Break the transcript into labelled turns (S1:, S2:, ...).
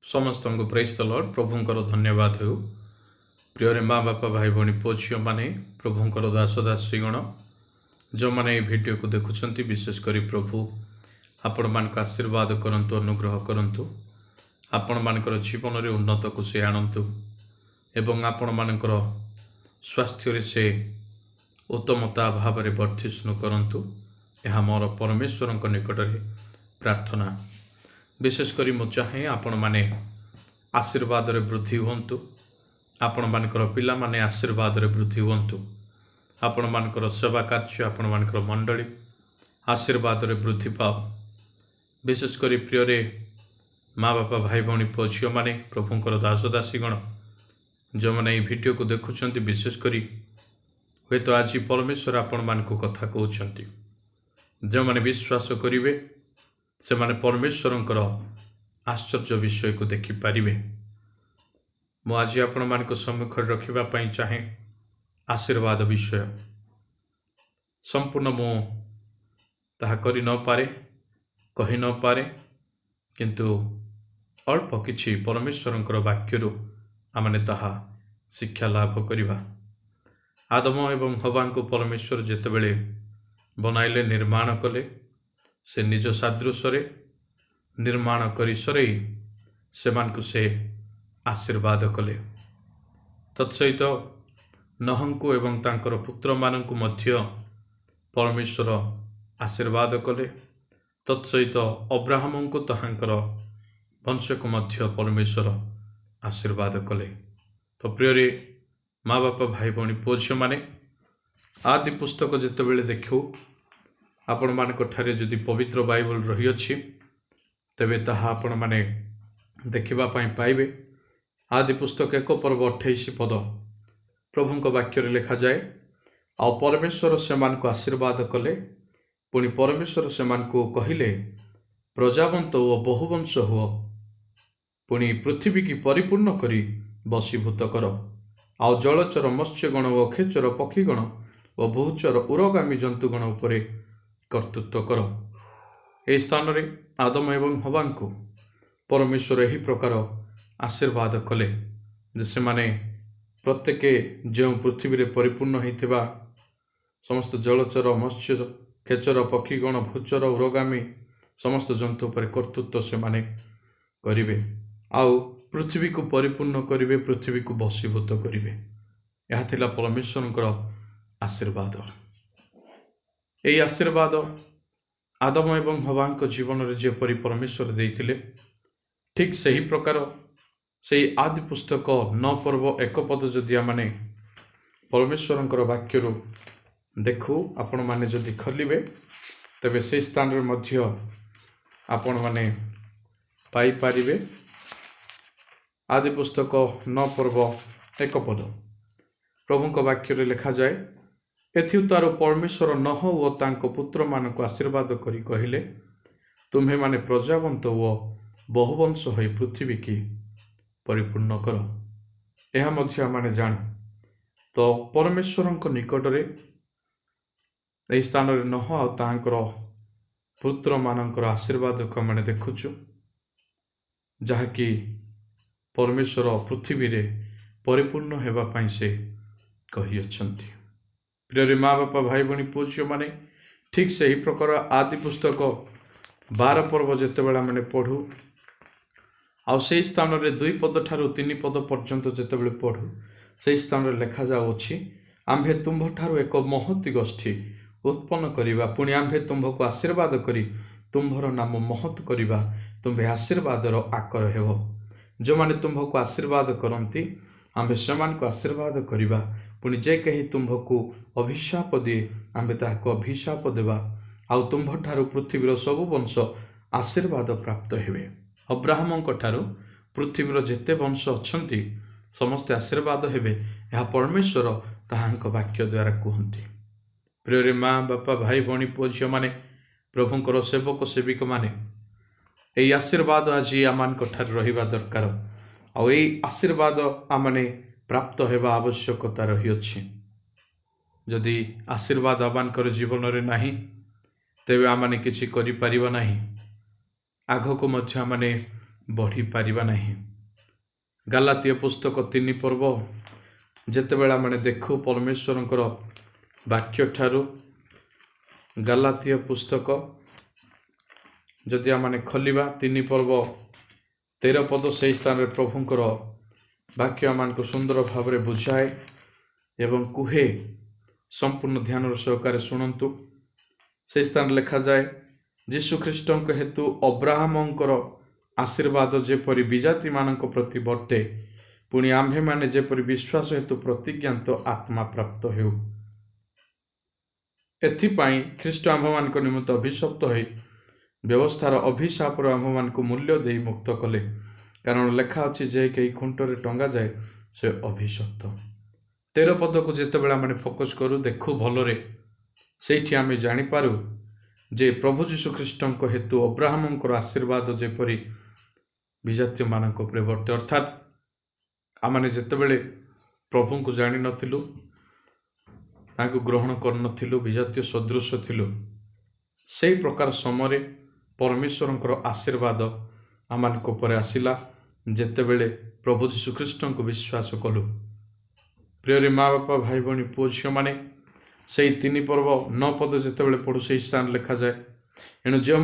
S1: समस्त को praise the Lord. प्रभुंकर धन्यवाद हो। प्रिय माँ बापा भाई भौणी पुओ झील मैंने प्रभुंकर दास दासीगण जो मैंने भिडियो को देखुंट विशेषकर प्रभु आपण मान आशीर्वाद करंतु, अनुग्रह करंतु, आपण मानकर जीवन रे उन्नत को से आणंतु एवं आपण मानकर स्वास्थ्य रे से उत्तमता भाव में वर्धिष्णु करंतु। यह मोर परमेश्वर निकट में प्रार्थना। विशेषकर मु चाहे आपण माने आशीर्वाद रे वृद्धि हुंतु, आपण मानकर पिला माने आशीर्वाद रे वृद्धि हुंतु, आपण मानकर सेवा कार्य, आपण मानकर मंडली आशीर्वाद रे वृद्धि पाओ। विशेषकर प्रिय रे माँ बापा भाई भौणी पुओ झील मैंने प्रभुंकर दास दासीगण जो मैंने भिडियो को देखुंट विशेषकर हे तो आज परमेश्वर आपण मान को कथा कहते। जो मैंने विश्वास करेंगे से माने परमेश्वर आश्चर्य विषय को देखिपारे। मु आज आपण मान सम्मुख रखापी चाहे आशीर्वाद विषय संपूर्ण मु ताहा करि न पारे, कहि न पारे, किंतु अल्प किछि परमेश्वर वाक्यरु आमने ताहा शिक्षा लाभ करिबा। आदम एवं हवा को परमेश्वर जेतेबेले बनाइले, निर्माण कले, से निज सादृश निर्माण करी सरई सेमानकु से आशीर्वाद कले। तत्सहित नहंकु एवं तांकर पुत्र मानंकु मध्य परमेश्वर आशीर्वाद कले। तत्सहित अब्राहम को ताहांकर वंश को मध्य परमेश्वर आशीर्वाद कले। तो प्रिय माँ बापा भाई भौणी पुओ झील माने आदि पुस्तक जेतेबेले देखू आपण मानक ठारे जदि पवित्र बाइबल रही अछि तेबे ताहा आपण माने देखिबा पई पाइबे। आदि पुस्तक 1 पर्व 28 पद प्रभुंक वाक्य रे लिखा जाए, आ परमेश्वर सेमान को आशीर्वाद कले, पुणी परमेश्वर सेमान को कहिले प्रजावंत ओ बहुवंश हुओ, पुणी पृथ्वी की परिपूर्ण करी बसीभूत कर, आ जलचर मत्स्यगण ओ खेचर पक्षीगण ओ बहुचर उरगामी जंतुगण उपरे कर्तृत्व कर। ए स्थान रे आदम एवं हवा को परमेश्वर यही प्रकार आशीर्वाद कले जे से माने प्रत्येक जो पृथ्वी रे परिपूर्ण होइथिबा समस्त जलचर मत्स्य खेचर पक्षीगण भूचर उरगामी समस्त जंतु पर कर्तृत्व से माने करिवे, आउ पृथ्वी को परिपूर्ण करिवे, पृथ्वी को बसीभूत करिवे। यह थिला परमेश्वरंकर आशीर्वाद। यही आशीर्वाद आदम एवं हवा जीवन रे जेपरि परमेश्वर देइथिले, ठीक सही प्रकार से आदि पुस्तक 9 पर्व 1 पद जदि माने परमेश्वरंकर वाक्यरु देखू आपण माने जदि खलिबे तबे से स्थान रे मध्य आपण माने पाई पारिबे। आदि पुस्तक 9 पर्व 1 पद प्रभुंक वाक्य रे लिखा जाए, एथि तारो परमेश्वर नह ओ तांको पुत्र मान को आशीर्वाद करी कहिले, तुम्हें माने प्रजावंत ओ बहुवंश होई पृथ्वी की परिपूर्ण कर। यह मध्य माने जान तो परमेश्वर निकट रे एही स्थान रे नह आ तांकर पुत्र मानकर आशीर्वाद को माने देखुछु, जहाँकि परमेश्वर पृथ्वी रे परिपूर्ण हेबा पई से कहि अछंती। प्रिय माँ बापा भाई भौणी पुओ झील माने ठीक से ही प्रकार आदि पुस्तक 12 पर्व जेतेबेला माने पढ़ू आ से स्थान रे 2 पद ठारू 3 पद पर्यंत जेतेबेले पढ़ू से स्थान रे लिखा जाउछि, आम्भे तुम्भ ठारू एक महती गोष्ठी उत्पन्न करिबा, पुणी आम्भे तुम्भ को आशीर्वाद करी तुम्भर नाम महत करिबा, तुम्भे आशीर्वादर आकर हेबो। जो माने तुम्भ को आशीर्वाद करंती आम्भे समान को आशीर्वाद करिबा, पुणी जे कही तुम्भ को अभिशाप दिए आम्भे ताहाको अभिशाप देबा, आउ तुम्भ ठारू पृथ्वीर सबु वंश आशीर्वाद प्राप्त हेबे। अब्राहम ठारू पृथ्वीर जेते वंश अछंती समस्त आशीर्वाद हेबे, यह परमेश्वर ताहांक वाक्य द्वारा कहंती। प्रिय माँ बापा भाई भौणी पुओ झील माने प्रभुंकर सेवक सेविक माने यही आशीर्वाद आज आमान ठार रहिबा दरकार, आ यही आशीर्वाद आमने प्राप्त हेबा आवश्यकता रही अछि। जदि आशीर्वाद आमान जीवन रे नाही तेबे आमने किछि करि परिबा नाही। आगो को मध्य आमने बढ़ी पारिबा नहीं। गालातीय पुस्तक 3 पर्व जेतेबेला आमे देखु परमेश्वरंकर वाक्य ठारू गालातीय पुस्तक जदि आमे खोलिबा 3 पर्व 13 पद से स्थान रे प्रभुंकर वाक्य आमान को सुंदर भाव में बुझाए एवं कुहे संपूर्ण ध्यान सहकारे शुणु। से स्थान लिखा जाए यीशु ख्रीष्टों हेतु अब्राहमंकर आशीर्वाद जेपरि विजाति मानक प्रति वर्ते पुणी आम्भे माने जेपरि विश्वास हेतु प्रतिज्ञात आत्मा प्राप्त हेउ। एथिपाई ख्रीष्ट आम्भ मान निमित्त अभिशप्त हो व्यवस्थार अभिशाप आम्भ मान मूल्य दे मुक्त कले, कारण लेखा अच्छी जे कई खुंटरे टंगा जाए से अभिशप्त। 13 पद को जितेबाला मैंने फोकस करूँ देखू भलरे से आम जापारू जे प्रभु जीशु ख्रीष्टों हेतु अब्राहमंकर आशीर्वाद जेपरि विजातीय मानक वर्ते, अर्थात आमने जितेबले प्रभु को जानी नथिलु ताकु ग्रहण कर नथिलु विजातीय सदृश थिलु, से प्रकार समय परमेश्वरंकर आशीर्वाद आमानक उपरे आसिला जेतेबेले प्रभु जीशु ख्रीष्टों को विश्वास कलु। प्रिय माँ बापा भाई भौणी पुओ झील मैंने से 3 पर्व 9 पद जितेबाला पढ़ू से स्थान लिखा जाए एणु जो